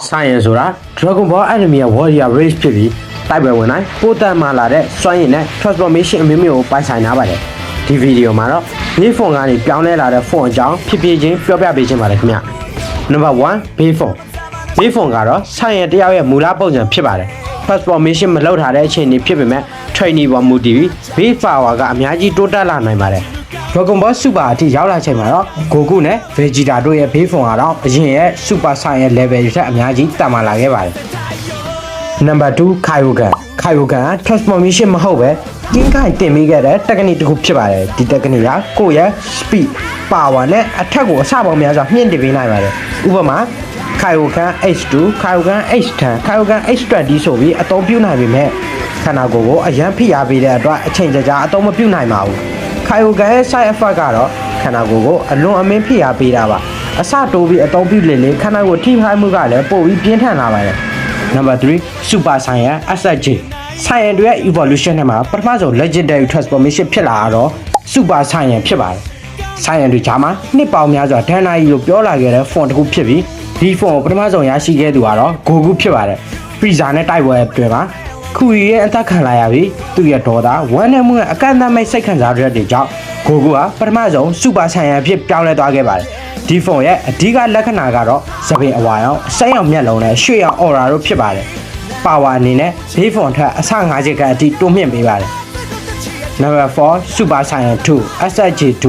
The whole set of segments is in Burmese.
Science ဆိုတာ Dragon Ball Enemy Warrior Race ဖြစ်ပြီးတိုက်ပွဲဝင်တိုင်းပိုတန်မှလာတဲ့စွမ်းရည်နဲ့ transformation အမျိုးမျိုးကိုပိုင်ဆိုင်ထားပါတယ်ဒီဗီဒီယိုမှာတော့ဘေးဖုန်ကနေပြောင်းလဲလာတဲ့ဖုန်အကြောင်းဖြစ်ဖြစ်ချင်းပြောပြပေးခြင်းပါတယ်ခင်ဗျ Number 1ဘေးဖုန်ဘေးဖုန်ကတော့ Science တယောက်ရဲ့မူလပုံစံဖြစ်ပါတယ် transformation မလုပ်ထားတဲ့အခြေအနေဖြစ်ပေမဲ့ training ပေါ်မူတည်ပြီး base power ကအများကြီးတိုးတက်လာနိုင်ပါတယ်Dragon Ball Super အထိရောက်လာချိန်မှာတော့ Goku နဲ့ Vegeta တို့ရဲ့ဘေးဖုန်ကတော့အရင်ရဲ့ Super Saiyan level တွေထက်အများကြီးတက်မှလာခဲ့ပါတယ် Number 2 Kaioken Kaioken က transformation မဟုတ်ပဲတင်းခိုင်တင်မိခဲ့တဲ့ technique တစ်ခုဖြစ်ပါတယ်ဒီ technique ကကိုယ့်ရဲ့ speed power နဲ့အထက်ကိုအဆပေါင်းများစွာမြင့်တင်ပေးနိုင်ပါတယ်ဥပမာ Kaioken H2 Kaioken H10 Kaioken H20 ဆိုပြီးအသုံးပြုနိုင်ပေမဲ့ခန္ဓာကိုယ်ကိုအရန်ဖိအားပေးတဲ့အတွက်အချိန်ကြာအသုံးမပြုနိုင်ပါဘူးKaioken ရဲ့ side effect ကတော့ခန္ဓာကိုယ်ကိုအလွန်အမင်းဖိအားပေးတာပါအစတိုးပြီးအသုံးပြုလေလေခန္ဓာကိုယ်ထိခိုက်မှုကလည်းပိုပြီးပြင်းထန်လာပါတယ် Number 3 Super Saiyan SSJ Saiyan တွေရဲ့ evolution ထဲမှာပထမဆုံး legendary transformation ဖြစ်လာတော့ Super Saiyan ဖြစ်ပါတယ် Saiyan တွေကြားမှာနှစ်ပေါင်းများစွာဒဏ္ဍာရီလို့ပြောလာခဲ့တဲ့ font တစ်ခုဖြစ်ပြီးဒီ font ကိုပထမဆုံးရရှိခဲ့သူကတော့ Goku ဖြစ်ပါတယ် Frieza နဲ့တိုက်ပွဲအတွင်းမှာခူရီရဲ့အသက်ခံလာရပြီးသူ့ရဲ့ဒေါသဝမ်းနည်းမှုနဲ့အကန့်အသတ်မဲ့စိတ်ခံစားရတဲ့ကြောင့်ဂိုကူကပထမဆုံးစူပါဆိုင်ယန်ဖြစ်ပြောင်းလဲသွားခဲ့ပါတယ်ဒီဖုန်ရဲ့အဓိကလက္ခဏာကတော့သပင်အဝါရောင်စိတ်အောင်မျက်လုံးနဲ့ရွှေရောင်အော်ရာတို့ဖြစ်ပါတယ်ပါဝါအနေနဲ့ဘေးဖုန်ထက်အဆ5ချက်ကအထိတိုးမြင့်ပေးပါတယ် Number 4 Super Saiyan 2 SSJ2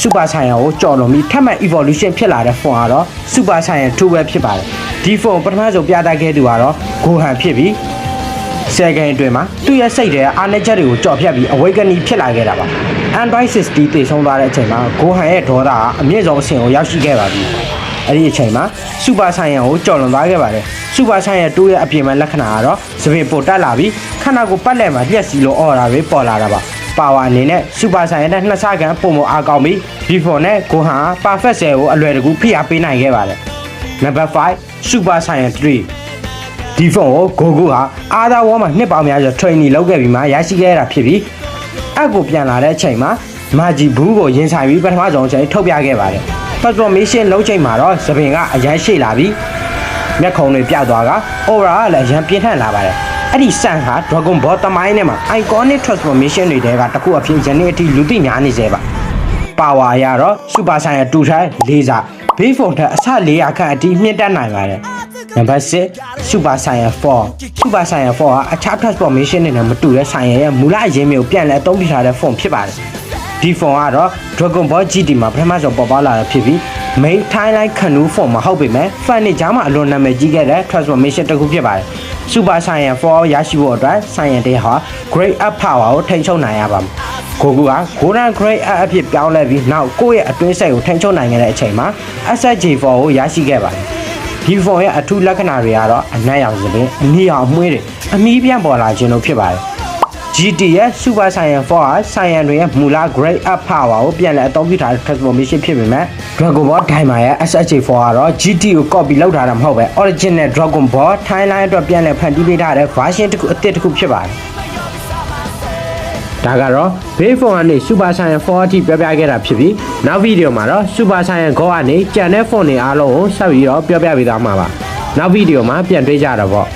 Super Saiyan ကိုကြော်လွန်ပြီးထပ်မံ evolution ဖြစ်လာတဲ့ဖုန်ကတော့ Super Saiyan 2ပဲဖြစ်ပါတယ်ဒီဖုန်ပထမဆုံးပြသခဲ့သူကတော့ Gohan ဖြစ်ပြီးsecond အတွင်းမှာသူ့ရဲ့စိတ်ထဲအားနည်းချက်တွေကိုကြော်ဖြတ်ပြီး awakening ဖြစ်လာခဲ့တာပါ Android 60တည်ဆုံးသွားတဲ့အချိန်မှာ Gohan ရဲ့ဒေါသကအမြင့်ဆုံးအဆင့်ကိုရောက်ရှိခဲ့ပါပြီအဲ့ဒီအချိန်မှာ Super Saiyan ကိုကြော်လွန်သွားခဲ့ပါတယ် Super Saiyan 2ရဲ့အပြင်မဲ့လက္ခဏာကတော့သပင်ပိုတက်လာပြီးခန္ဓာကိုယ်ပတ်လည်မှာလျှက်စီလိုအော်ရာတွေပေါ်လာတာပါ Power အနေနဲ့ Super Saiyan နဲ့2ဆကန်ပုံမအားကောင်းပြီး Before နဲ့ Gohan က Perfect Cell ကိုအလွယ်တကူဖိအားပေးနိုင်ခဲ့ပါတယ် Number 5 Super Saiyan 3ဒီဖုန်ကိုဂိုကူကအာသာဝေါမှာနှစ်ပေါင်းများစွာ training လုပ်ခဲ့ပြီးမှရရှိခဲ့တာဖြစ်ပြီးအကိုပြန်လာတဲ့အချိန်မှာမာဂျီဘူးကိုရင်ဆိုင်ပြီးပထမဆုံးအချိန်ထုတ်ပြခဲ့ပါတယ် transformation လုပ်ချိန်မှာတော့သပင်ကအရန်ရှိလာပြီးမျက်ခုံးတွေပြသွားက aura ကလည်းအရန်ပြင်းထန်လာပါတယ်အဲ့ဒီဆန်ဟာ Dragon Ball တမိုင်းထဲမှာ iconic transformation တွေတဲကတစ်ခုအဖြစ်ယနေ့အထိလူသိများနေစေပါ power အရတော့ Super Saiyan 2 ထက်4ဆဘေးဖုန်ထက်အဆ400ခန့်အထိမြင့်တက်နိုင်ပါတယ်Number 6 Super Saiyan 4 Super Saiyan 4ကအခြား transformation တွေနဲ့မတူတဲ့ Saiyan ရဲ့မူလအရင်းမျိုးပြန်လည်အသုံးပြုထားတဲ့ form ဖြစ်ပါတယ်ဒီ form ကတော့ Dragon Ball GT မှာပထမဆုံးပေါ်ပေါက်လာတာဖြစ်ပြီး main timeline ခနူး form မဟုတ်ပေမဲ့ fan တွေကြားမှာအလွန်နာမည်ကြီးခဲ့တဲ့ transformation တစ်ခုဖြစ်ပါတယ် Super Saiyan 4ရရှိဖို့အတွက် Saiyan တွေဟာ Great Up Power ကိုထိန်းချုပ်နိုင်ရပါမယ် Goku က Golden Great Up အဖြစ်ပြောင်းလဲပြီးနောက်ကိုယ့်ရဲ့အတွင်းစိတ်ကိုထိန်းချုပ်နိုင်ခဲ့တဲ့အချိန်မှာ SSJ4 ကိုရရှိခဲ့ပါတယ်ဒီဖုန်ရဲ့အထူးလက္ခဏာတွေကတော့အနက်ရောင်စပင်အနီရောင်မွှေးတွေအမီးပြန့်ပေါ်လာခြင်းတို့ဖြစ်ပါတယ် GT ရဲ့ Super Saiyan 4 ဟာ Saiyan တွေရဲ့မူလ Great Up Power ကိုပြန်လည်အသုံးပြုထားတဲ့ transformation ဖြစ်ပေမဲ့ Dragon Ball Daima ရဲ့ SSJ4 ကတော့ GT ကို copy လုပ်ထားတာမဟုတ်ပဲ original Dragon Ball timeline အတွက်ပြန်လည်ဖန်တီးပေးထားတဲ့ version တစ်ခုအသစ်တစ်ခုဖြစ်ပါတယ်ဒါကတော့ဘေးဖုန်ကနေ Super Saiyan 4အထိပြောပြခဲ့တာဖြစ်ပြီးနောက်ဗီဒီယိုမှာတော့ Super Saiyan Go ကနေကြံတဲ့ဖုန်တွေအားလုံးကိုဆက်ပြီးတော့ပြောပြပေးသွားမှာပါနောက်ဗီဒီယိုမှာပြန်တွေ့ကြတော့ပေါ့